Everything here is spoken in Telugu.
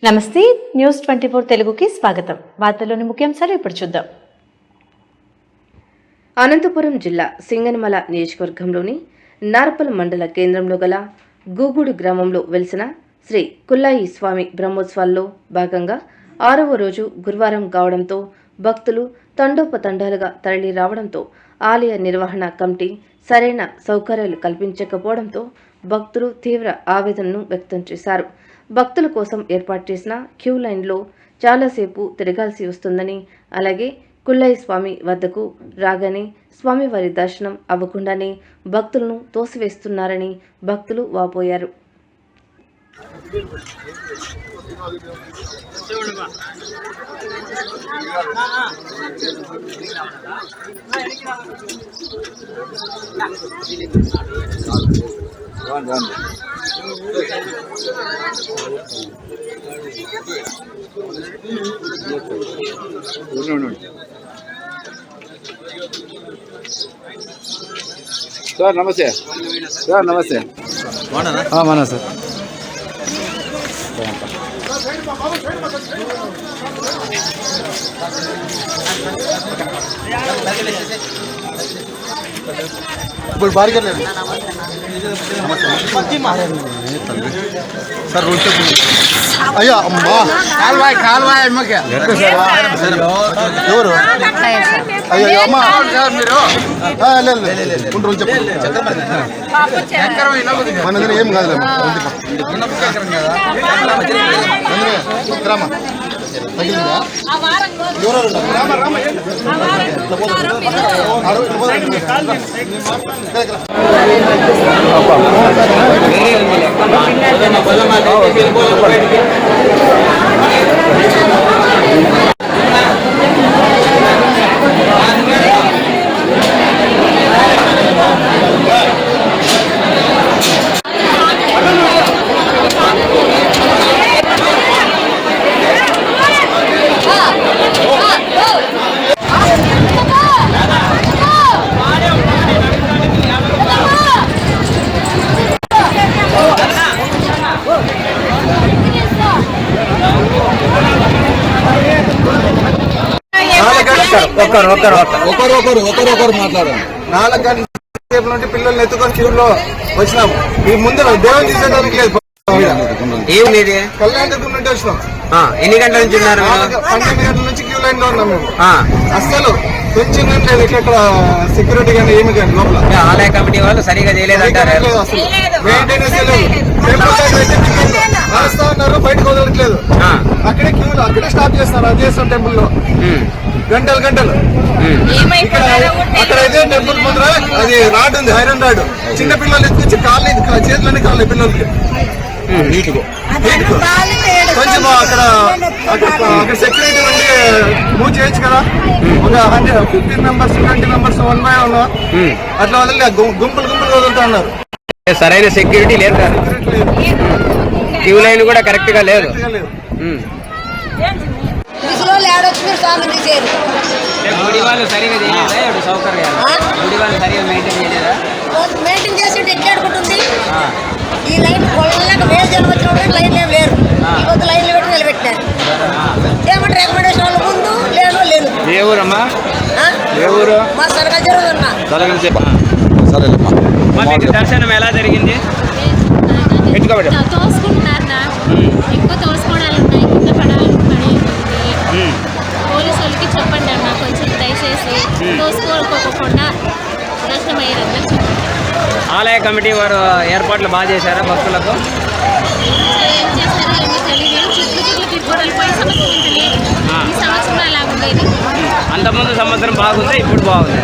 నమస్తే న్యూస్ 24 తెలుగుకి స్వాగతం. వార్తల్లోని ముఖ్యాంశాలు ఇప్పుడు చూద్దాం. అనంతపురం జిల్లా సింగనమల నియోజకవర్గంలోని నార్పల్ మండల కేంద్రంలో గల గూగుడు గ్రామంలో వెలిసిన శ్రీ కుల్లాయి స్వామి బ్రహ్మోత్సవాల్లో భాగంగా 6వ రోజు గురువారం కావడంతో భక్తులు తండోపతండాలుగా తరలి రావడంతో ఆలయ నిర్వహణ కమిటీ సరైన సౌకర్యాలు కల్పించకపోవడంతో భక్తులు తీవ్ర ఆవేదనను వ్యక్తం చేశారు. భక్తుల కోసం ఏర్పాటు చేసిన క్యూ లైన్లో చాలాసేపు తిరగాల్సి వస్తుందని, అలాగే కుల్లాయి స్వామి వద్దకు రాగానే స్వామివారి దర్శనం అవ్వకుండానే భక్తులను తోసివేస్తున్నారని భక్తులు వాపోయారు. సార్ నమస్తే సార్. నమస్తే మన సార్. ఇప్పుడు బాగా సార్ అయ్యా అమ్మా కాల్వాయ్ అమ్మకి ఎవరు అయ్యో అమ్మా మీరు మన దగ్గర ఏం కాదు రామా తగిలిందా ఒకరు మాట్లాడారు. 4 గంటల సేపు నుండి పిల్లల్ని ఎత్తుకొని క్యూలో వచ్చినాము. ఈ ముందు దేవుని తీసేటానికి లేదు. కళ్యాణ దగ్గర నుండి వచ్చినాం. ఎన్ని గంటల నుంచి ఉన్నారు? 12 గంటల నుంచి క్యూ లైన్ లో ఉన్నాం మేము. అస్సలు కొంచెం లేదు ఇక్కడ సెక్యూరిటీ కానీ ఏమి కానీ లోపల ఆలయ కమిటీ వాళ్ళు సరిగా చేయలేదంటారు. అసలు మెయింటెనెన్స్ నడుస్తా ఉన్నారు, బయటకు వదలట్లేదు. అక్కడే క్యూలో అక్కడే స్టాప్ చేస్తున్నారు. అజేశ్వర టెంపుల్ లో గంటలు అక్కడైతే టెంపుల్ ముందర అది రాడ్ ఉంది, ఐరన్ రాడ్. చిన్న పిల్లలు ఎత్తుకొచ్చి కాళ్ళు చేతులన్నీ కాళ్ళు పిల్లలకి కొంచెం అక్కడ సెక్యూరిటీ ఉండి మూవ్ చేయొచ్చు కదా. ఒక 15 మెంబర్స్ 20 మెంబర్స్ 1 by 1 అట్లా వదిలే గుంపులు వదులుతా ఉన్నారు. సరైన సెక్యూరిటీ లేదు, క్యూ లైన్ కూడా కరెక్ట్ గా లేదు. గుడి వాళ్ళు సరిగా చేయలేదా? సౌకర్యాలు గుడి వాళ్ళు సరిగా మెయింటైన్ చేసి ఎట్లాడుకుంటుంది. ఈ లైన్ కొల్లగా వేరే జనం వచ్చిన లైన్ ఏం లేరు. ఇంకొక లైన్లు పెట్టి నిలబెట్టారు. ఏమంటే రికమెండేషన్ వాళ్ళు ముందు లేదు. ఏ ఊరమ్మా? ఏ ఊరు? మా సరగల్ జరుగుతున్నా. మీకు దర్శనం ఎలా జరిగింది? తోసుకుంటున్నారు. ఎక్కువ తోసుకోవడాలు ఉన్నాయి, కింద పడాలి పోలీసు వాళ్ళకి చెప్పండి అన్న, కొంచెం దయచేసి తోసుకోకపోకుండా దర్శనం అయ్యేదంతా చెప్పండి. ఆలయ కమిటీ వారు ఏర్పాట్లు బాగా చేశారా భక్తులకు? ఏం చేస్తారో ఏమో తెలియదు. చుట్టూ తిరుగుదల పోయే సంవత్సరం తెలియదు. ఈ సంవత్సరం అలా ఉండేది. అంతకుముందు సంవత్సరం బాగుంది, ఇప్పుడు బాగుంది.